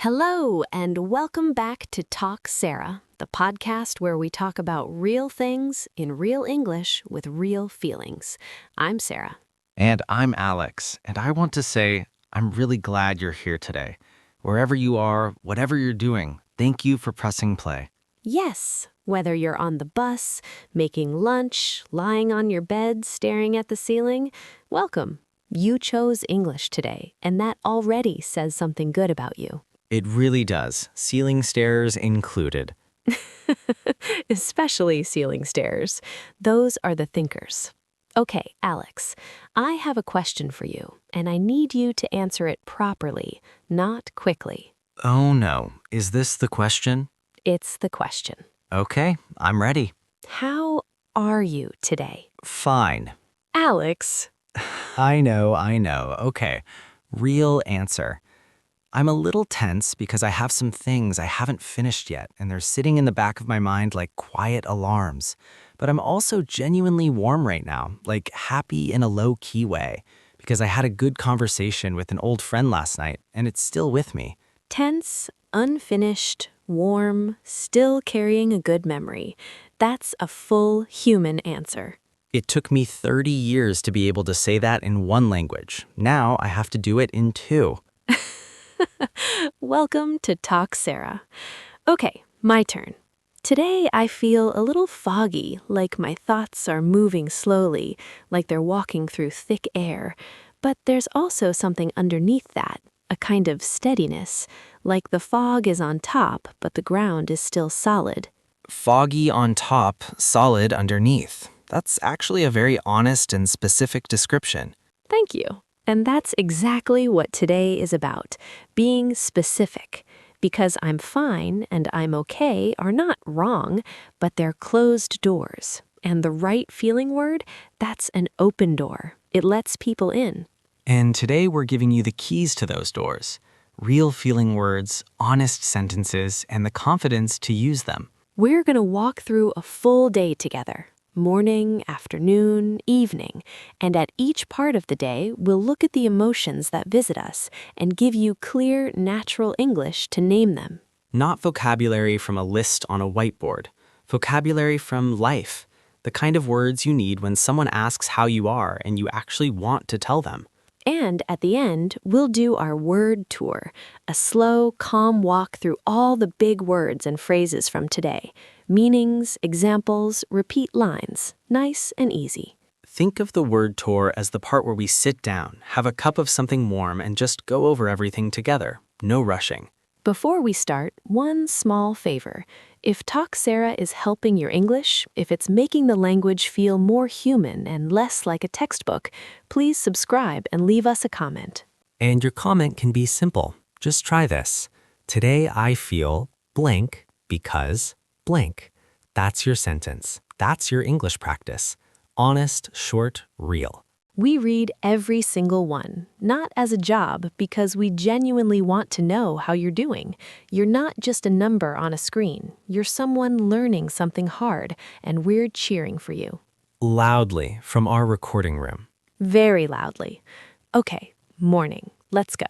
Hello, and welcome back to Talk Sarah, the podcast where we talk about real things in real English with real feelings. I'm Sarah. And I'm Alex, and I want to say I'm really glad you're here today. Wherever you are, whatever you're doing, thank you for pressing play. Yes, whether you're on the bus, making lunch, lying on your bed staring at the ceiling, welcome. You chose English today, and that already says something good about you. It really does, ceiling stairs included. Especially ceiling stairs. Those are the thinkers. Okay, Alex, I have a question for you, and I need you to answer it properly, not quickly. Oh no, is this the question? It's the question. Okay, I'm ready. How are you today? Fine. Alex. I know. Okay, real answer. I'm a little tense because I have some things I haven't finished yet, and they're sitting in the back of my mind like quiet alarms. But I'm also genuinely warm right now, like happy in a low-key way, because I had a good conversation with an old friend last night, and it's still with me. Tense, unfinished, warm, still carrying a good memory. That's a full human answer. It took me 30 years to be able to say that in one language. Now I have to do it in two. Welcome to Talk Sarah. Okay, my turn. Today I feel a little foggy, like my thoughts are moving slowly, like they're walking through thick air. But there's also something underneath that, a kind of steadiness, like the fog is on top, but the ground is still solid. Foggy on top, solid underneath. That's actually a very honest and specific description. Thank you. And that's exactly what today is about, being specific. Because I'm fine and I'm okay are not wrong, but they're closed doors. And the right feeling word, that's an open door. It lets people in. And today we're giving you the keys to those doors. Real feeling words, honest sentences, and the confidence to use them. We're going to walk through a full day together. Morning, afternoon, evening, and at each part of the day, we'll look at the emotions that visit us and give you clear, natural English to name them. Not vocabulary from a list on a whiteboard. Vocabulary from life. The kind of words you need when someone asks how you are and you actually want to tell them. And at the end, we'll do our word tour, a slow, calm walk through all the big words and phrases from today. Meanings, examples, repeat lines. Nice and easy. Think of the word tour as the part where we sit down, have a cup of something warm, and just go over everything together. No rushing. Before we start, one small favor. If Talk Sarah is helping your English, if it's making the language feel more human and less like a textbook, please subscribe and leave us a comment. And your comment can be simple. Just try this. Today I feel blank because blank. That's your sentence. That's your English practice. Honest, short, real. We read every single one, not as a job, because we genuinely want to know how you're doing. You're not just a number on a screen. You're someone learning something hard, and we're cheering for you. Loudly from our recording room. Very loudly. Okay, morning. Let's go.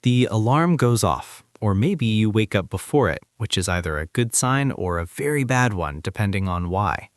The alarm goes off, or maybe you wake up before it, which is either a good sign or a very bad one, depending on why.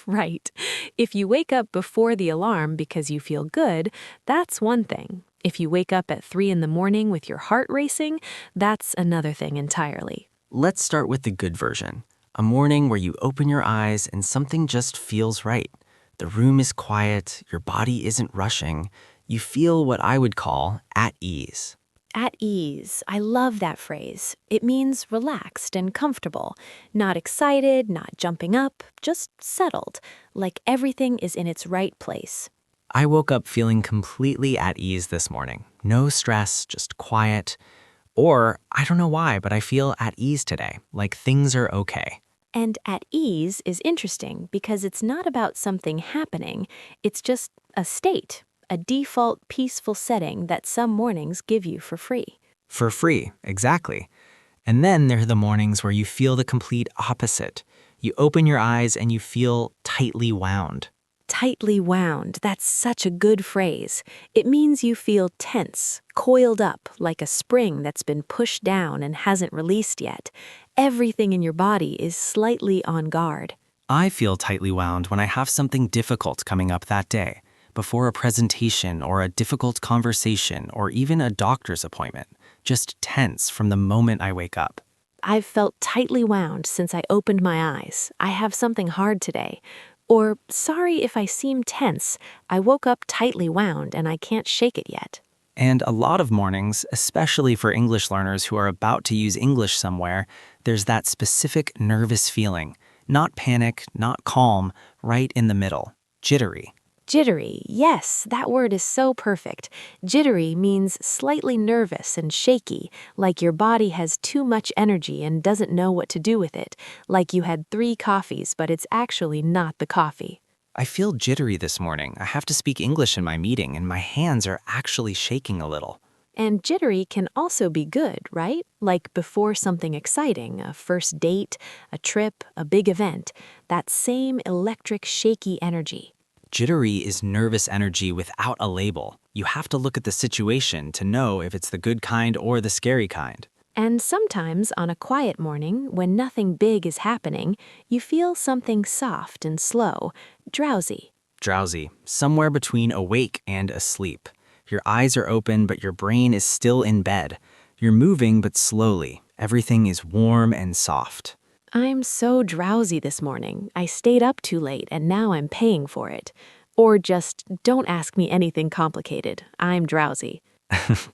Right. If you wake up before the alarm because you feel good, that's one thing. If you wake up at 3 in the morning with your heart racing, that's another thing entirely. Let's start with the good version. A morning where you open your eyes and something just feels right. The room is quiet, your body isn't rushing. You feel what I would call at ease. At ease. I love that phrase. It means relaxed and comfortable. Not excited, not jumping up, just settled, like everything is in its right place. I woke up feeling completely at ease this morning. No stress, just quiet. Or, I don't know why, but I feel at ease today, like things are okay. And at ease is interesting because it's not about something happening. It's just a state. A default peaceful setting that some mornings give you for free. For free, exactly. And then there are the mornings where you feel the complete opposite. You open your eyes and you feel tightly wound. Tightly wound, that's such a good phrase. It means you feel tense, coiled up, like a spring that's been pushed down and hasn't released yet. Everything in your body is slightly on guard. I feel tightly wound when I have something difficult coming up that day, before a presentation or a difficult conversation or even a doctor's appointment, just tense from the moment I wake up. I've felt tightly wound since I opened my eyes. I have something hard today. Or, sorry if I seem tense. I woke up tightly wound and I can't shake it yet. And a lot of mornings, especially for English learners who are about to use English somewhere, there's that specific nervous feeling. Not panic, not calm, right in the middle. Jittery. Jittery, yes, that word is so perfect. Jittery means slightly nervous and shaky, like your body has too much energy and doesn't know what to do with it, like you had 3 coffees, but it's actually not the coffee. I feel jittery this morning. I have to speak English in my meeting, and my hands are actually shaking a little. And jittery can also be good, right? Like before something exciting, a first date, a trip, a big event, that same electric shaky energy. Jittery is nervous energy without a label. You have to look at the situation to know if it's the good kind or the scary kind. And sometimes on a quiet morning, when nothing big is happening, you feel something soft and slow, drowsy. Drowsy, somewhere between awake and asleep. Your eyes are open, but your brain is still in bed. You're moving, but slowly. Everything is warm and soft. I'm so drowsy this morning. I stayed up too late and now I'm paying for it. Or just don't ask me anything complicated. I'm drowsy.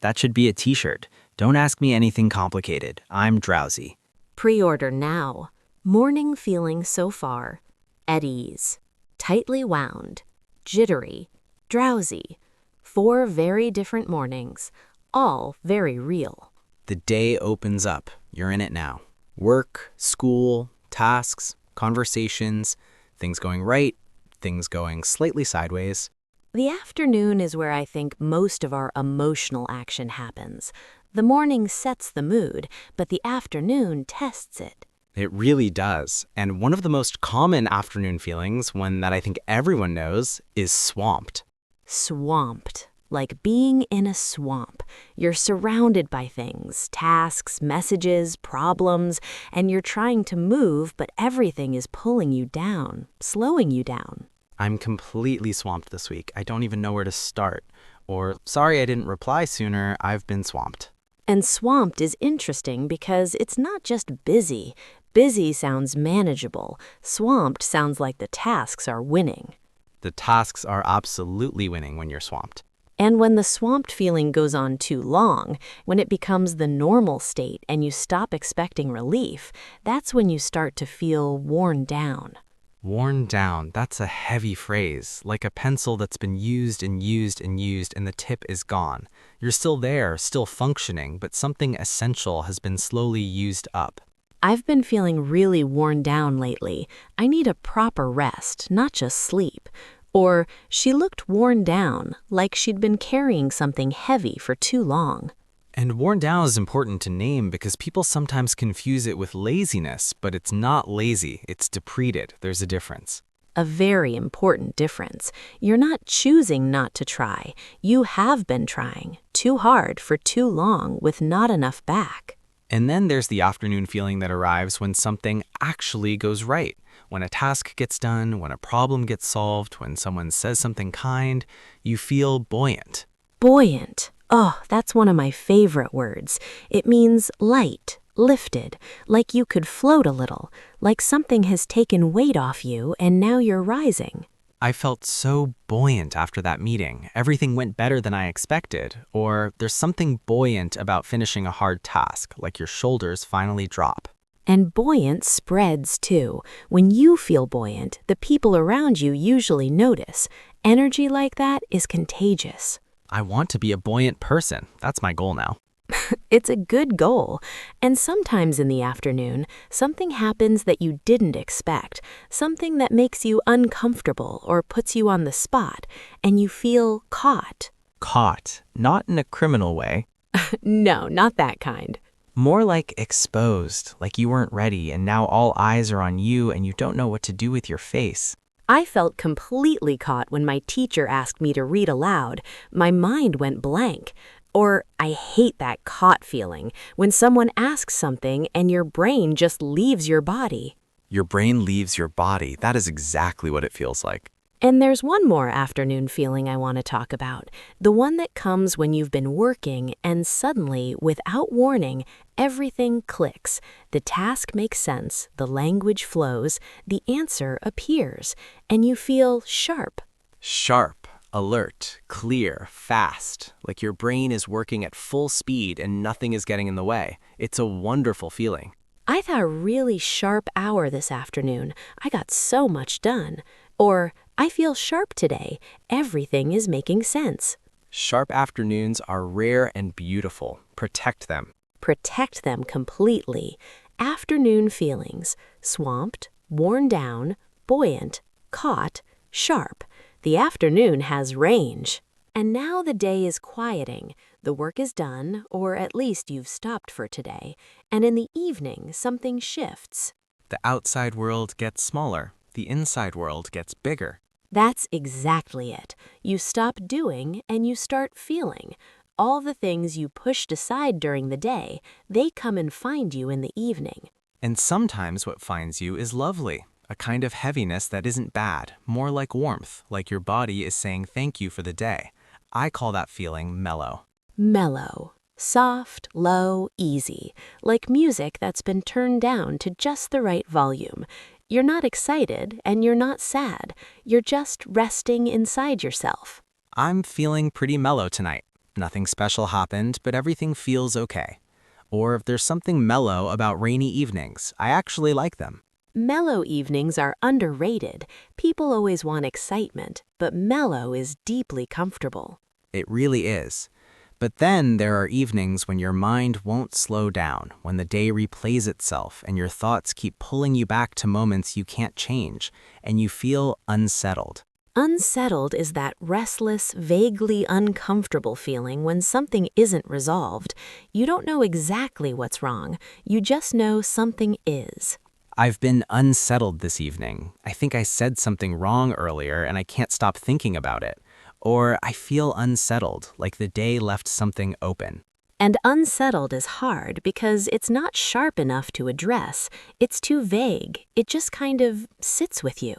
That should be a t-shirt. Don't ask me anything complicated. I'm drowsy. Pre-order now. Morning feeling so far. At ease. Tightly wound. Jittery. Drowsy. 4 very different mornings. All very real. The day opens up. You're in it now. Work, school, tasks, conversations, things going right, things going slightly sideways. The afternoon is where I think most of our emotional action happens. The morning sets the mood, but the afternoon tests it. It really does. And one of the most common afternoon feelings, one that I think everyone knows, is swamped. Swamped. Like being in a swamp. You're surrounded by things, tasks, messages, problems, and you're trying to move, but everything is pulling you down, slowing you down. I'm completely swamped this week. I don't even know where to start. Or, sorry I didn't reply sooner, I've been swamped. And swamped is interesting because it's not just busy. Busy sounds manageable. Swamped sounds like the tasks are winning. The tasks are absolutely winning when you're swamped. And when the swamped feeling goes on too long, when it becomes the normal state and you stop expecting relief, that's when you start to feel worn down. Worn down, that's a heavy phrase, like a pencil that's been used and used and used and the tip is gone. You're still there, still functioning, but something essential has been slowly used up. I've been feeling really worn down lately. I need a proper rest, not just sleep. Or, she looked worn down, like she'd been carrying something heavy for too long. And worn down is important to name because people sometimes confuse it with laziness, but it's not lazy, it's depleted. There's a difference. A very important difference. You're not choosing not to try. You have been trying, too hard for too long with not enough back. And then there's the afternoon feeling that arrives when something actually goes right. When a task gets done, when a problem gets solved, when someone says something kind, you feel buoyant. Buoyant. Oh, that's one of my favorite words. It means light, lifted, like you could float a little, like something has taken weight off you and now you're rising. I felt so buoyant after that meeting. Everything went better than I expected. Or there's something buoyant about finishing a hard task, like your shoulders finally drop. And buoyant spreads too. When you feel buoyant, the people around you usually notice. Energy like that is contagious. I want to be a buoyant person. That's my goal now. It's a good goal. And sometimes in the afternoon, something happens that you didn't expect, something that makes you uncomfortable or puts you on the spot, and you feel caught. Caught, not in a criminal way. No, not that kind. More like exposed, like you weren't ready and now all eyes are on you and you don't know what to do with your face. I felt completely caught when my teacher asked me to read aloud. My mind went blank. Or I hate that caught feeling when someone asks something and your brain just leaves your body. Your brain leaves your body. That is exactly what it feels like. And there's one more afternoon feeling I want to talk about, the one that comes when you've been working and suddenly, without warning, everything clicks. The task makes sense, the language flows, the answer appears, and you feel sharp. Sharp, alert, clear, fast, like your brain is working at full speed and nothing is getting in the way. It's a wonderful feeling. I've had a really sharp hour this afternoon. I got so much done. Or, I feel sharp today. Everything is making sense. Sharp afternoons are rare and beautiful. Protect them. Protect them completely. Afternoon feelings: swamped, worn down, buoyant, caught, sharp. The afternoon has range. And now the day is quieting. The work is done, or at least you've stopped for today. And in the evening, something shifts. The outside world gets smaller. The inside world gets bigger. That's exactly it. You stop doing and you start feeling. All the things you pushed aside during the day, they come and find you in the evening. And sometimes what finds you is lovely. A kind of heaviness that isn't bad, more like warmth, like your body is saying thank you for the day. I call that feeling mellow. Mellow. Soft, low, easy. Like music that's been turned down to just the right volume. You're not excited and you're not sad. You're just resting inside yourself. I'm feeling pretty mellow tonight. Nothing special happened, but everything feels okay. Or if there's something mellow about rainy evenings, I actually like them. Mellow evenings are underrated. People always want excitement, but mellow is deeply comfortable. It really is. But then there are evenings when your mind won't slow down, when the day replays itself and your thoughts keep pulling you back to moments you can't change, and you feel unsettled. Unsettled is that restless, vaguely uncomfortable feeling when something isn't resolved. You don't know exactly what's wrong. You just know something is. I've been unsettled this evening. I think I said something wrong earlier and I can't stop thinking about it. Or I feel unsettled, like the day left something open. And unsettled is hard because it's not sharp enough to address. It's too vague. It just kind of sits with you.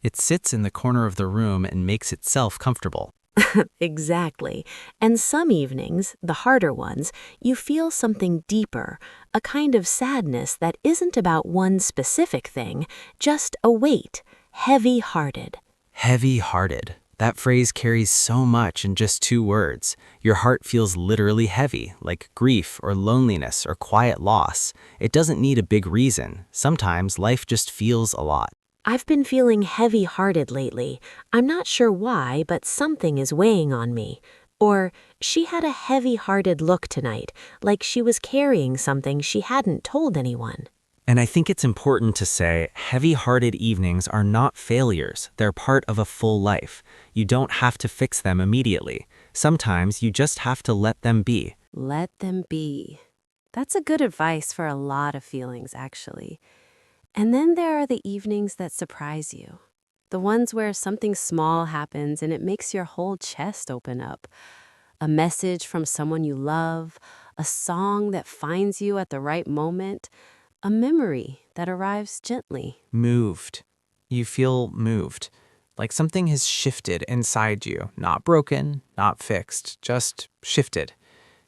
It sits in the corner of the room and makes itself comfortable. Exactly. And some evenings, the harder ones, you feel something deeper, a kind of sadness that isn't about one specific thing, just a weight, heavy-hearted. Heavy-hearted. That phrase carries so much in just 2 words. Your heart feels literally heavy, like grief or loneliness or quiet loss. It doesn't need a big reason. Sometimes life just feels a lot. I've been feeling heavy-hearted lately. I'm not sure why, but something is weighing on me. Or, she had a heavy-hearted look tonight, like she was carrying something she hadn't told anyone. And I think it's important to say, heavy-hearted evenings are not failures. They're part of a full life. You don't have to fix them immediately. Sometimes you just have to let them be. Let them be. That's a good advice for a lot of feelings, actually. And then there are the evenings that surprise you. The ones where something small happens and it makes your whole chest open up. A message from someone you love, a song that finds you at the right moment, a memory that arrives gently. Moved. You feel moved. Like something has shifted inside you. Not broken, not fixed, just shifted.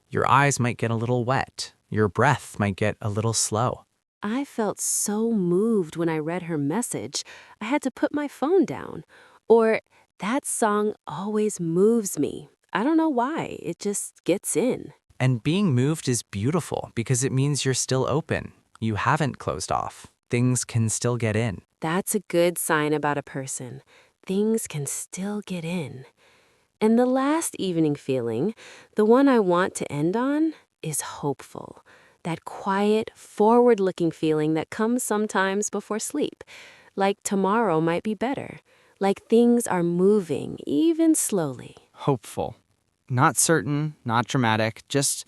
Your eyes might get a little wet. Your breath might get a little slow. I felt so moved when I read her message, I had to put my phone down. Or, that song always moves me. I don't know why, it just gets in. And being moved is beautiful because it means you're still open. You haven't closed off. Things can still get in. That's a good sign about a person. Things can still get in. And the last evening feeling, the one I want to end on, is hopeful. That quiet, forward-looking feeling that comes sometimes before sleep. Like tomorrow might be better. Like things are moving, even slowly. Hopeful. Not certain, not dramatic, just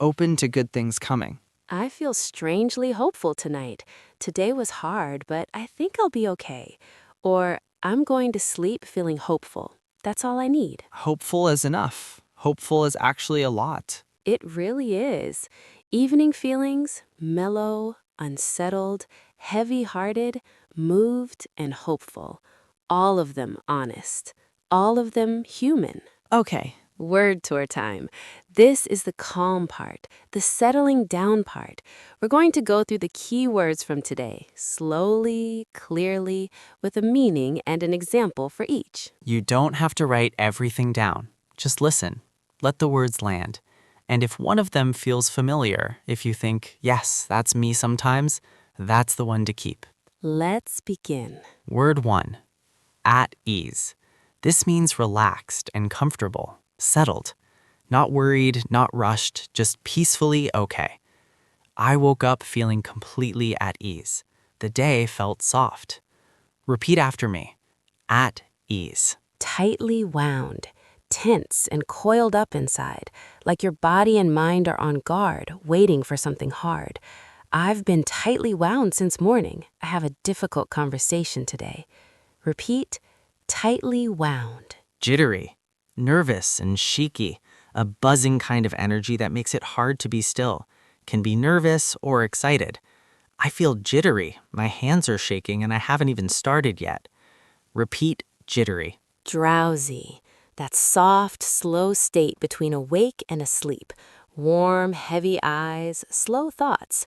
open to good things coming. I feel strangely hopeful tonight. Today was hard, but I think I'll be okay. Or, I'm going to sleep feeling hopeful. That's all I need. Hopeful is enough. Hopeful is actually a lot. It really is. Evening feelings, mellow, unsettled, heavy-hearted, moved, and hopeful. All of them honest. All of them human. Okay, word tour time. This is the calm part, the settling down part. We're going to go through the key words from today, slowly, clearly, with a meaning and an example for each. You don't have to write everything down. Just listen. Let the words land. And if one of them feels familiar, if you think, yes, that's me sometimes, that's the one to keep. Let's begin. Word 1. At ease. This means relaxed and comfortable, settled. Not worried, not rushed, just peacefully okay. I woke up feeling completely at ease. The day felt soft. Repeat after me. At ease. Tightly wound, tense and coiled up inside, like your body and mind are on guard, waiting for something hard. I've been tightly wound since morning. I have a difficult conversation today. Repeat, tightly wound. Jittery, nervous and shaky, a buzzing kind of energy that makes it hard to be still. Can be nervous or excited. I feel jittery, my hands are shaking and I haven't even started yet. Repeat jittery. Drowsy, that soft, slow state between awake and asleep. Warm, heavy eyes, slow thoughts.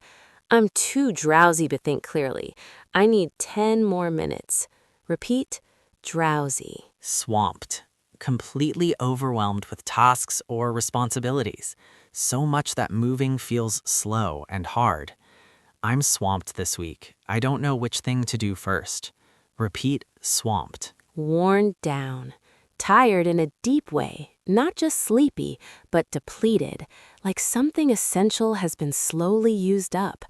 I'm too drowsy to think clearly. I need 10 more minutes. Repeat, drowsy. Swamped, completely overwhelmed with tasks or responsibilities. So much that moving feels slow and hard. I'm swamped this week. I don't know which thing to do first. Repeat swamped. Worn down, tired in a deep way, not just sleepy, but depleted, like something essential has been slowly used up.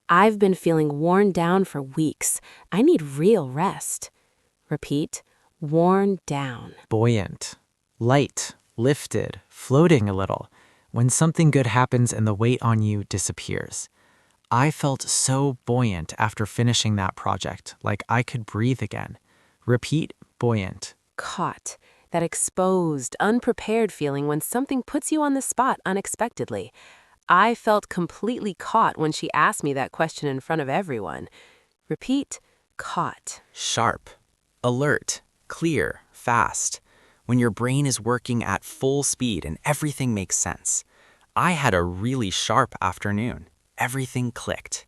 I've been feeling worn down for weeks. I need real rest. Repeat, worn down. Buoyant, light, lifted, floating a little. When something good happens and the weight on you disappears. I felt so buoyant after finishing that project, like I could breathe again. Repeat buoyant. Caught, that exposed, unprepared feeling when something puts you on the spot unexpectedly. I felt completely caught when she asked me that question in front of everyone. Repeat, caught. Sharp, alert, clear, fast. When your brain is working at full speed and everything makes sense. I had a really sharp afternoon. Everything clicked.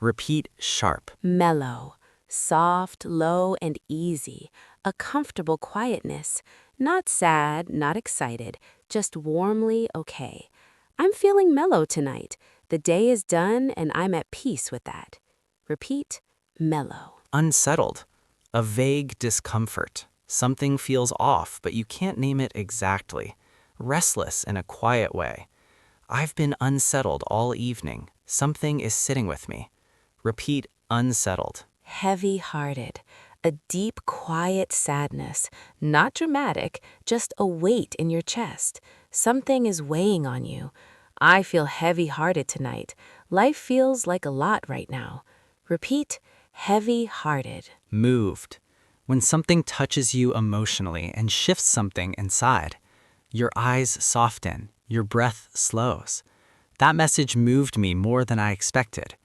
Repeat sharp. Mellow, soft, low, and easy. A comfortable quietness. Not sad, not excited, just warmly okay. I'm feeling mellow tonight. The day is done and I'm at peace with that. Repeat, mellow. Unsettled, a vague discomfort. Something feels off, but you can't name it exactly. Restless in a quiet way. I've been unsettled all evening. Something is sitting with me. Repeat unsettled. Heavy-hearted, a deep, quiet sadness, not dramatic, just a weight in your chest. Something is weighing on you. I feel heavy-hearted tonight. Life feels like a lot right now. Repeat, heavy-hearted. Moved. When something touches you emotionally and shifts something inside. Your eyes soften, your breath slows. That message moved me more than I expected.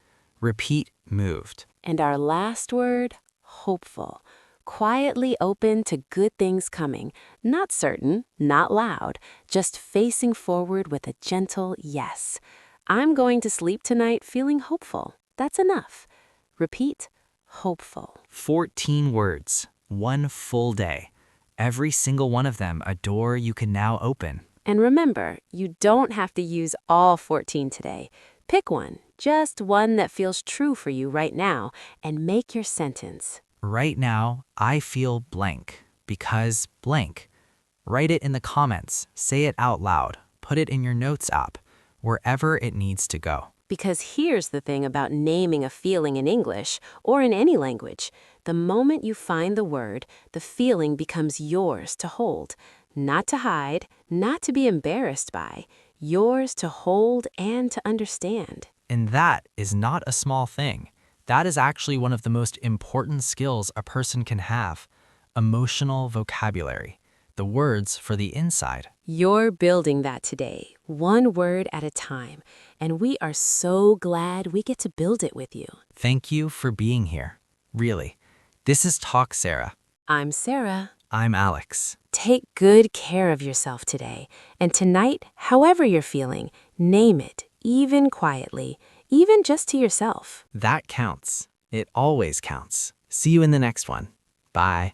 Repeat moved. And our last word, hopeful. Quietly open to good things coming. Not certain, not loud, just facing forward with a gentle yes. I'm going to sleep tonight feeling hopeful. That's enough. Repeat, hopeful. 14 words, one full day. Every single one of them a door you can now open. And remember, you don't have to use all 14 today. Pick one, just one that feels true for you right now, and make your sentence. Right now, I feel blank because blank. Write it in the comments, say it out loud, put it in your notes app, wherever it needs to go. Because here's the thing about naming a feeling in English or in any language. The moment you find the word, the feeling becomes yours to hold. Not to hide, not to be embarrassed by. Yours to hold and to understand. And that is not a small thing. That is actually one of the most important skills a person can have. Emotional vocabulary, the words for the inside. You're building that today, one word at a time, and we are so glad we get to build it with you. Thank you for being here. Really. This is Talk Sarah. I'm Sarah. I'm Alex. Take good care of yourself today, and tonight, however you're feeling, name it, even quietly, even just to yourself. That counts. It always counts. See you in the next one. Bye.